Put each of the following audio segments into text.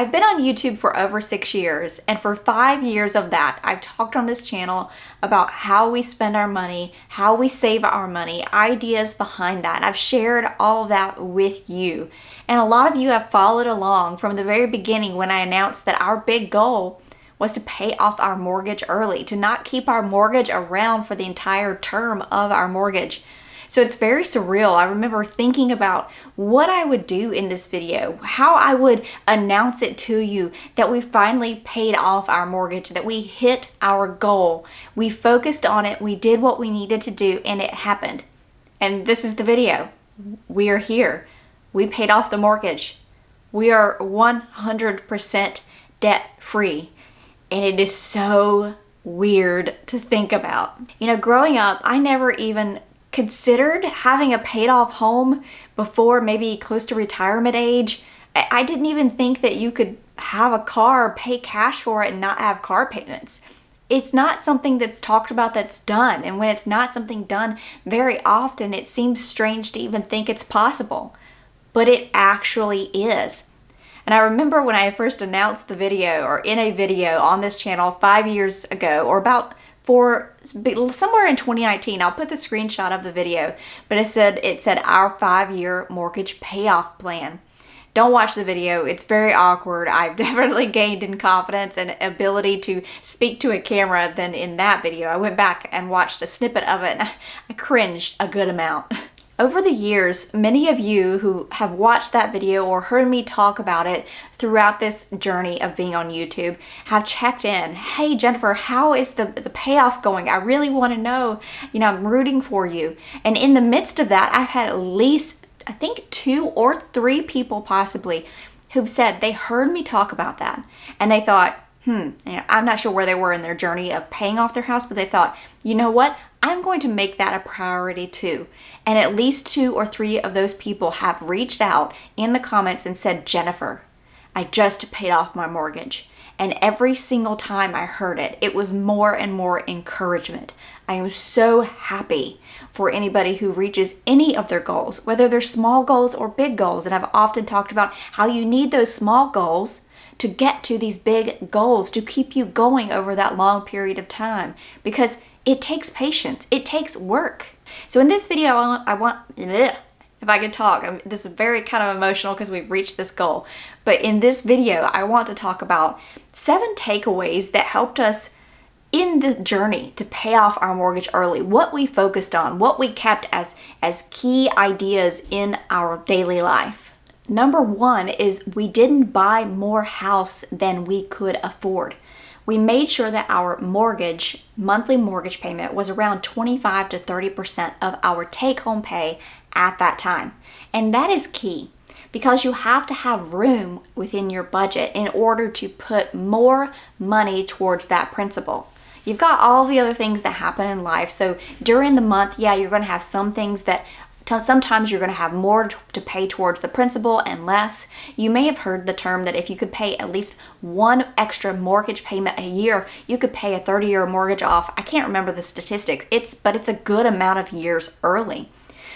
I've been on YouTube for over 6 years, and for 5 years of that, I've talked on this channel about how we spend our money, how we save our money, ideas behind that. I've shared all of that with you. And a lot of you have followed along from the very beginning when I announced that our big goal was to pay off our mortgage early, to not keep our mortgage around for the entire term of our mortgage. So it's very surreal. I remember thinking about what I would do in this video, how I would announce it to you that we finally paid off our mortgage, that we hit our goal. We focused on it, we did what we needed to do, and it happened. And this is the video. We are here. We paid off the mortgage. We are 100% debt free. And it is so weird to think about. You know, growing up, I never even considered having a paid off home before maybe close to retirement age. I didn't even think that you could have a car, pay cash for it, and not have car payments. It's not something that's talked about, that's done. And when it's not something done very often, it seems strange to even think it's possible. But it actually is. And I remember when I first announced the video, or in a video on this channel 5 years ago, or about somewhere in 2019, I'll put the screenshot of the video, but it said our 5-year mortgage payoff plan. Don't watch the video. It's very awkward. I've definitely gained in confidence and ability to speak to a camera than in that video. I went back and watched a snippet of it and I cringed a good amount. Over the years, many of you who have watched that video or heard me talk about it throughout this journey of being on YouTube have checked in. Hey, Jennifer, how is the payoff going? I really want to know. I'm rooting for you. And in the midst of that, I've had at least, I think, 2 or 3 people possibly who've said they heard me talk about that. And they thought, I'm not sure where they were in their journey of paying off their house, but they thought, you know what? I'm going to make that a priority too. And at least 2 or 3 of those people have reached out in the comments and said, Jennifer, I just paid off my mortgage. And every single time I heard it, it was more and more encouragement. I am so happy for anybody who reaches any of their goals, whether they're small goals or big goals. And I've often talked about how you need those small goals to get to these big goals, to keep you going over that long period of time, because it takes patience. It takes work. So in this video, I want, if I could talk, this is very kind of emotional because we've reached this goal. But in this video, I want to talk about 7 takeaways that helped us in the journey to pay off our mortgage early, what we focused on, what we kept as key ideas in our daily life. Number 1 is we didn't buy more house than we could afford. We made sure that our monthly mortgage payment was around 25 to 30% of our take-home pay at that time. And that is key because you have to have room within your budget in order to put more money towards that principal. You've got all the other things that happen in life. So during the month, you're going to have some things that sometimes you're going to have more to pay towards the principal and less. You may have heard the term that if you could pay at least 1 extra mortgage payment a year, you could pay a 30-year mortgage off. I can't remember the statistics, but it's a good amount of years early.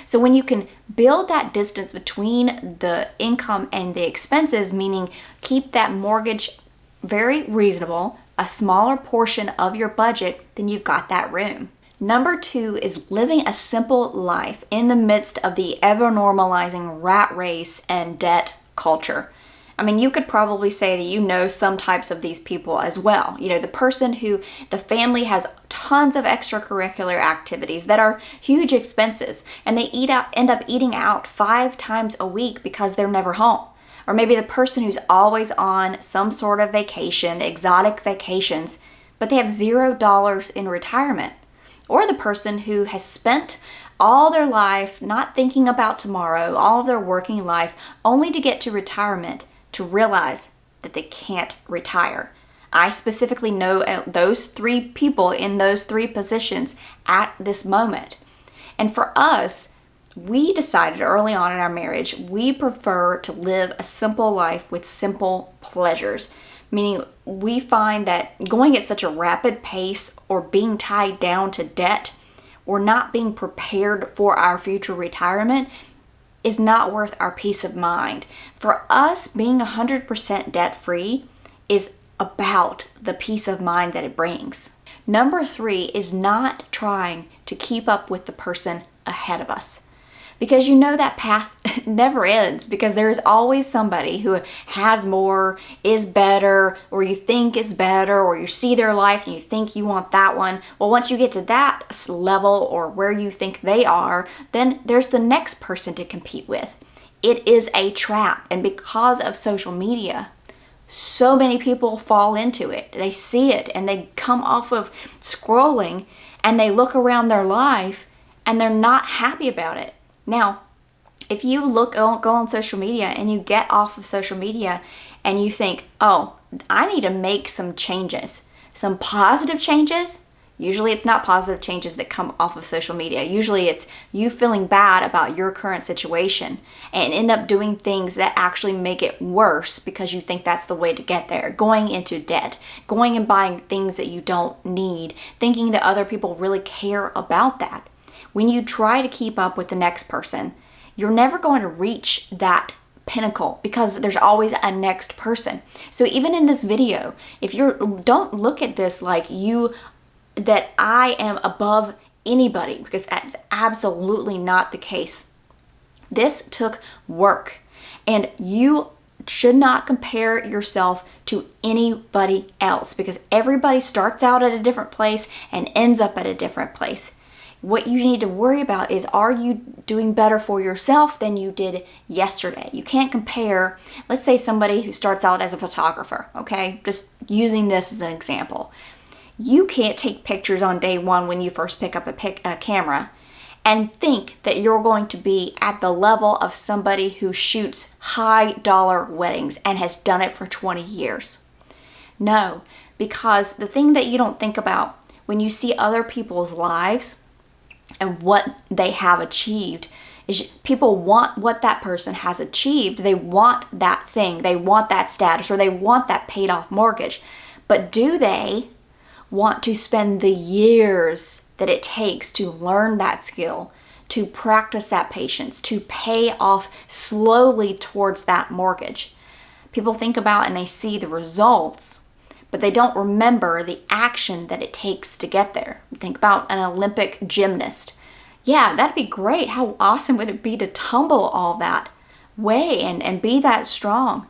So when you can build that distance between the income and the expenses, meaning keep that mortgage very reasonable, a smaller portion of your budget, then you've got that room. Number 2 is living a simple life in the midst of the ever-normalizing rat race and debt culture. I mean, you could probably say that you know some types of these people as well. The person who the family has tons of extracurricular activities that are huge expenses, and they end up eating out 5 times a week because they're never home. Or maybe the person who's always on some sort of vacation, exotic vacations, but they have $0 in retirement. Or the person who has spent all their life not thinking about tomorrow, all of their working life, only to get to retirement to realize that they can't retire. I specifically know those 3 people in those 3 positions at this moment. And for us, we decided early on in our marriage, we prefer to live a simple life with simple pleasures. Meaning we find that going at such a rapid pace or being tied down to debt or not being prepared for our future retirement is not worth our peace of mind. For us, being 100% debt free is about the peace of mind that it brings. Number 3 is not trying to keep up with the person ahead of us. Because you know that path never ends, because there is always somebody who has more, is better, or you think is better, or you see their life and you think you want that one. Well, once you get to that level or where you think they are, then there's the next person to compete with. It is a trap. And because of social media, so many people fall into it. They see it and they come off of scrolling and they look around their life and they're not happy about it. Now, if you go on social media and you get off of social media and you think, oh, I need to make some changes, some positive changes. Usually it's not positive changes that come off of social media. Usually it's you feeling bad about your current situation and end up doing things that actually make it worse because you think that's the way to get there. Going into debt, going and buying things that you don't need, thinking that other people really care about that. When you try to keep up with the next person, you're never going to reach that pinnacle because there's always a next person. So even in this video, don't look at this like that I am above anybody, because that's absolutely not the case. This took work, and you should not compare yourself to anybody else, because everybody starts out at a different place and ends up at a different place. What you need to worry about is, are you doing better for yourself than you did yesterday? You can't compare, let's say somebody who starts out as a photographer, okay? Just using this as an example. You can't take pictures on day one when you first pick up a camera and think that you're going to be at the level of somebody who shoots high dollar weddings and has done it for 20 years. No, because the thing that you don't think about when you see other people's lives and what they have achieved is people want what that person has achieved. They want that thing. They want that status, or they want that paid off mortgage. But do they want to spend the years that it takes to learn that skill, to practice that patience, to pay off slowly towards that mortgage? People think about and they see the results, but they don't remember the action that it takes to get there. Think about an Olympic gymnast. Yeah, that'd be great. How awesome would it be to tumble all that way and be that strong?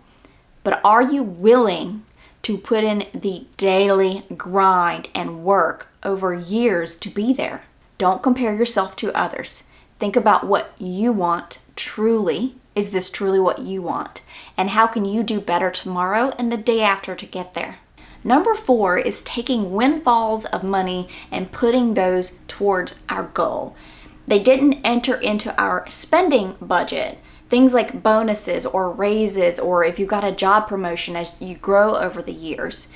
But are you willing to put in the daily grind and work over years to be there? Don't compare yourself to others. Think about what you want truly. Is this truly what you want? And how can you do better tomorrow and the day after to get there? Number 4 is taking windfalls of money and putting those towards our goal. They didn't enter into our spending budget. Things like bonuses or raises, or if you got a job promotion as you grow over the years.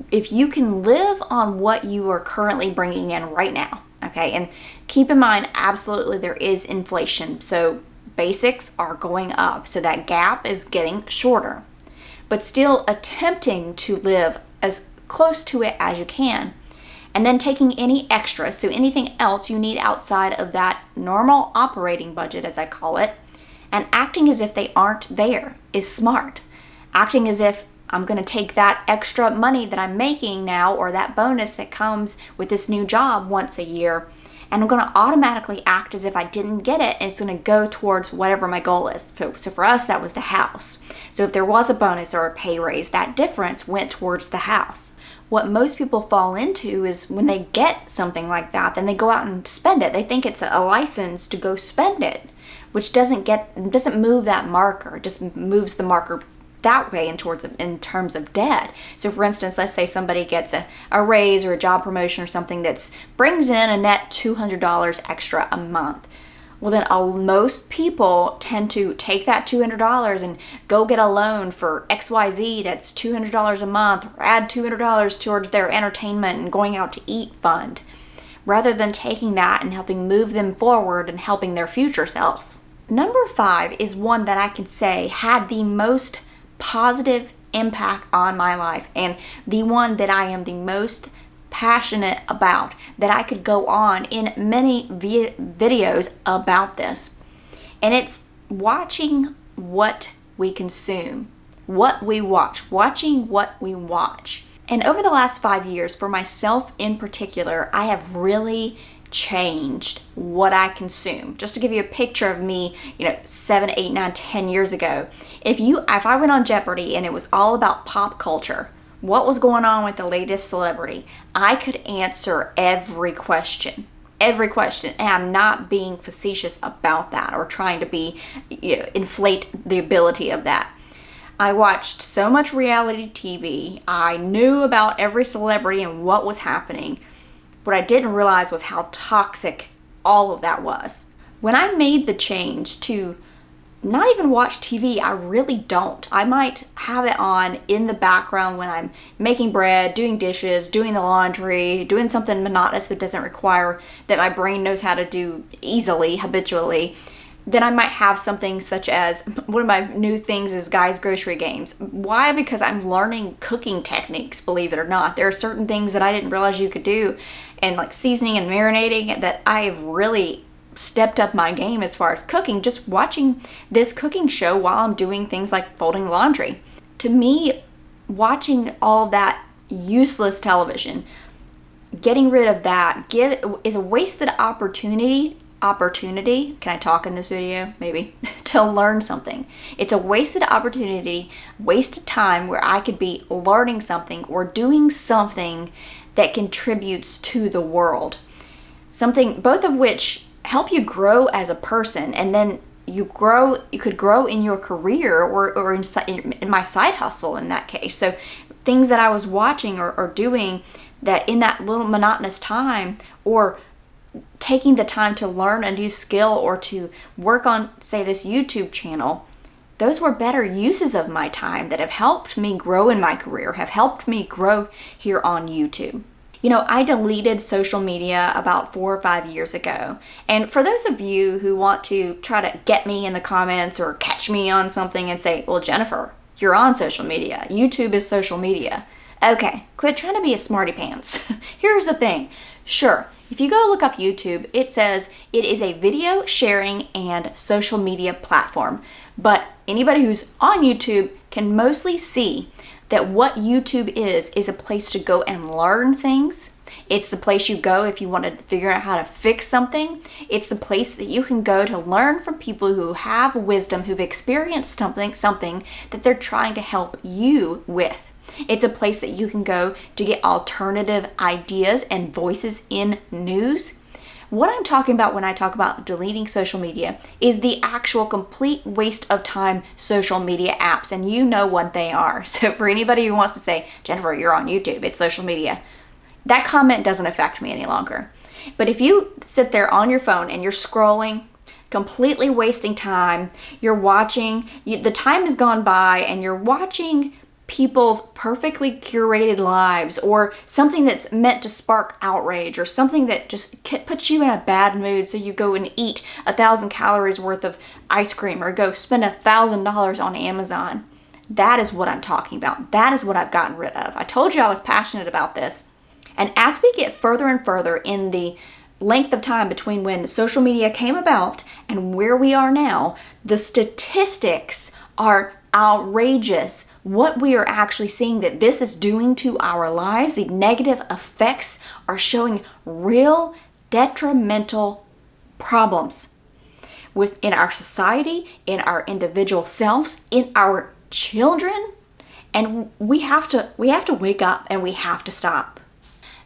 If you can live on what you are currently bringing in right now, okay, and keep in mind, absolutely there is inflation. So basics are going up. So that gap is getting shorter. But still attempting to live as close to it as you can. And then taking any extras, so anything else you need outside of that normal operating budget, as I call it, and acting as if they aren't there is smart. Acting as if I'm going to take that extra money that I'm making now, or that bonus that comes with this new job once a year, and I'm going to automatically act as if I didn't get it, and it's going to go towards whatever my goal is. So for us, that was the house. So if there was a bonus or a pay raise, that difference went towards the house. What most people fall into is when they get something like that, then they go out and spend it. They think it's a license to go spend it, which doesn't move that marker. It just moves the marker that way in terms of debt. So for instance, let's say somebody gets a raise or a job promotion or something that brings in a net $200 extra a month. Well, then most people tend to take that $200 and go get a loan for XYZ that's $200 a month, or add $200 towards their entertainment and going out to eat fund, rather than taking that and helping move them forward and helping their future self. Number 5 is one that I can say had the most positive impact on my life, and the one that I am the most passionate about, that I could go on in many videos about this. And it's watching what we consume, what we watch, watching what we watch. And over the last 5 years, for myself in particular, I have really changed what I consume. Just to give you a picture of me, 7, 8, 9, 10 years ago, if I went on Jeopardy and it was all about pop culture, what was going on with the latest celebrity, I could answer every question. Every question, and I'm not being facetious about that or trying to inflate the ability of that. I watched so much reality TV. I knew about every celebrity and what was happening. What I didn't realize was how toxic all of that was. When I made the change to not even watch TV, I really don't. I might have it on in the background when I'm making bread, doing dishes, doing the laundry, doing something monotonous that doesn't require that my brain knows how to do easily, habitually. Then I might have something such as, one of my new things is Guys Grocery Games. Why? Because I'm learning cooking techniques, believe it or not. There are certain things that I didn't realize you could do, and like seasoning and marinating, that I have really stepped up my game as far as cooking, just watching this cooking show while I'm doing things like folding laundry. To me, watching all that useless television, getting rid of that is a wasted opportunity, can I talk in this video? Maybe. To learn something. It's a wasted opportunity, wasted time where I could be learning something or doing something that contributes to the world. Something, both of which help you grow as a person, and then you could grow in your career or in my side hustle in that case. So things that I was watching or doing that in that little monotonous time, or taking the time to learn a new skill or to work on, say, this YouTube channel, those were better uses of my time that have helped me grow in my career, have helped me grow here on YouTube. I deleted social media about 4 or 5 years ago. And for those of you who want to try to get me in the comments or catch me on something and say, well, Jennifer, you're on social media. YouTube is social media. Okay, quit trying to be a smarty pants. Here's the thing. Sure, if you go look up YouTube, it says it is a video sharing and social media platform. But anybody who's on YouTube can mostly see that what YouTube is a place to go and learn things. It's the place you go if you want to figure out how to fix something. It's the place that you can go to learn from people who have wisdom, who've experienced something that they're trying to help you with. It's a place that you can go to get alternative ideas and voices in news. What I'm talking about when I talk about deleting social media is the actual complete waste of time social media apps, and you know what they are. So for anybody who wants to say, Jennifer, you're on YouTube, it's social media, that comment doesn't affect me any longer. But if you sit there on your phone and you're scrolling, completely wasting time, you're watching, the time has gone by and you're watching people's perfectly curated lives, or something that's meant to spark outrage, or something that just puts you in a bad mood, so you go and eat 1,000 calories worth of ice cream or go spend $1,000 on Amazon. That is what I'm talking about. That is what I've gotten rid of. I told you I was passionate about this. And as we get further and further in the length of time between when social media came about and where we are now, the statistics are outrageous. What we are actually seeing that this is doing to our lives, the negative effects are showing real detrimental problems within our society, in our individual selves, in our children, and we have to wake up and we have to stop.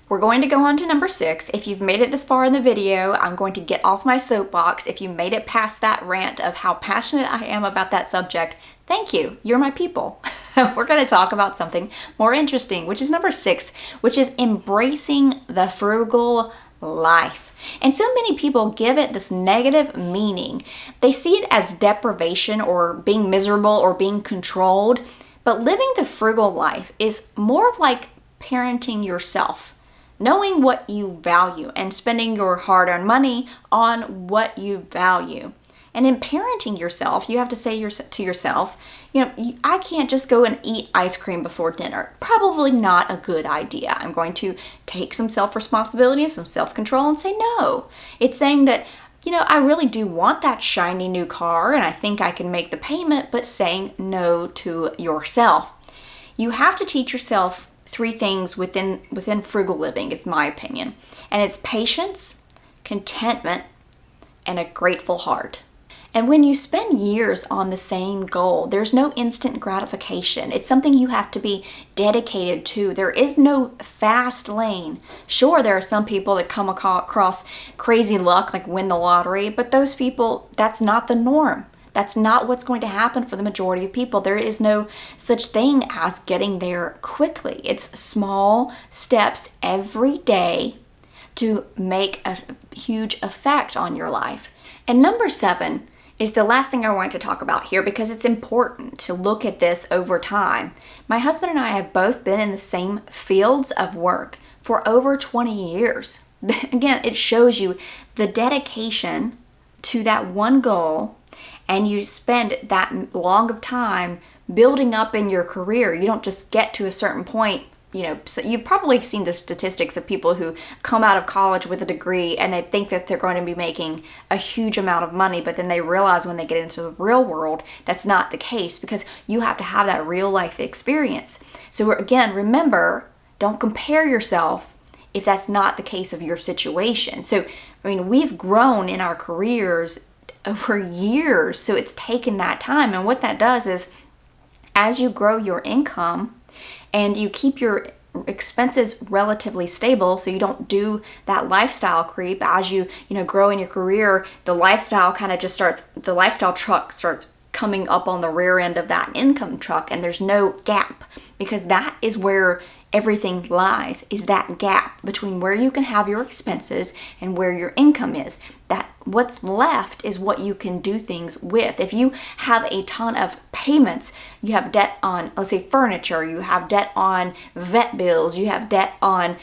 We're going to go on to number 6. If you've made it this far in the video, I'm going to get off my soapbox. If you made it past that rant of how passionate I am about that subject, thank you. You're my people. We're going to talk about something more interesting, which is number 6, which is embracing the frugal life. And so many people give it this negative meaning. They see it as deprivation or being miserable or being controlled. But living the frugal life is more of like parenting yourself. Knowing what you value and spending your hard-earned money on what you value. And in parenting yourself, you have to say to yourself, I can't just go and eat ice cream before dinner. Probably not a good idea. I'm going to take some self-responsibility, some self-control, and say no. It's saying that I really do want that shiny new car and I think I can make the payment, but saying no to yourself. You have to teach yourself 3 things within frugal living, is my opinion. And it's patience, contentment, and a grateful heart. And when you spend years on the same goal, there's no instant gratification. It's something you have to be dedicated to. There is no fast lane. Sure, there are some people that come across crazy luck, like win the lottery, but those people, that's not the norm. That's not what's going to happen for the majority of people. There is no such thing as getting there quickly. It's small steps every day to make a huge effect on your life. And number 7 is the last thing I want to talk about here because it's important to look at this over time. My husband and I have both been in the same fields of work for over 20 years. Again, it shows you the dedication to that one goal, and you spend that long of time building up in your career. You don't just get to a certain point. So you've probably seen the statistics of people who come out of college with a degree and they think that they're going to be making a huge amount of money, but then they realize when they get into the real world, that's not the case because you have to have that real life experience. So again, remember, don't compare yourself if that's not the case of your situation. So, we've grown in our careers over years, so it's taken that time. And what that does is as you grow your income, and you keep your expenses relatively stable so you don't do that lifestyle creep as you grow in your career. The lifestyle truck starts coming up on the rear end of that income truck, and there's no gap, because that is where everything lies, is that gap between where you can have your expenses and where your income is. That what's left is what you can do things with. If you have a ton of payments, you have debt on, let's say, furniture, you have debt on vet bills, you have debt on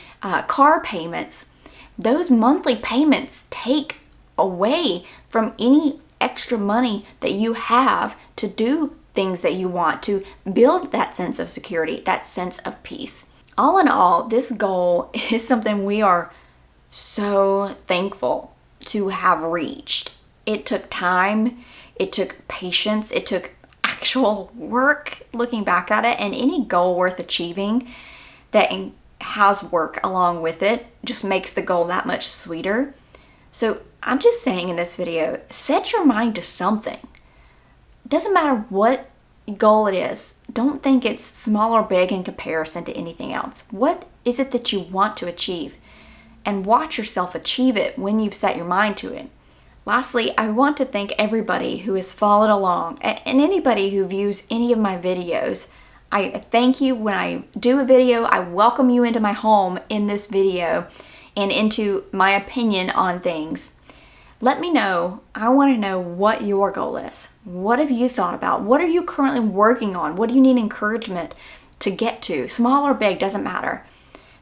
car payments, those monthly payments take away from any extra money that you have to do things that you want, to build that sense of security, that sense of peace. All in all, this goal is something we are so thankful to have reached. It took time, it took patience, it took actual work looking back at it, and any goal worth achieving that has work along with it just makes the goal that much sweeter. So I'm just saying in this video, set your mind to something. It doesn't matter what goal it is. Don't think it's small or big in comparison to anything else. What is it that you want to achieve? And watch yourself achieve it when you've set your mind to it. Lastly, I want to thank everybody who has followed along and anybody who views any of my videos. I thank you. When I do a video, I welcome you into my home in this video and into my opinion on things. Let me know. I want to know what your goal is. What have you thought about? What are you currently working on? What do you need encouragement to get to? Small or big, doesn't matter.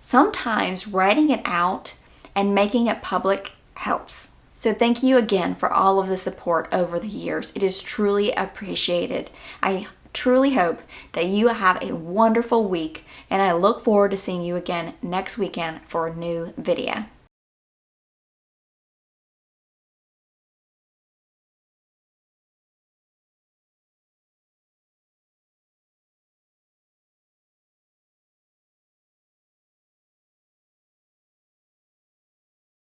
Sometimes writing it out and making it public helps. So thank you again for all of the support over the years. It is truly appreciated. I truly hope that you have a wonderful week, and I look forward to seeing you again next weekend for a new video.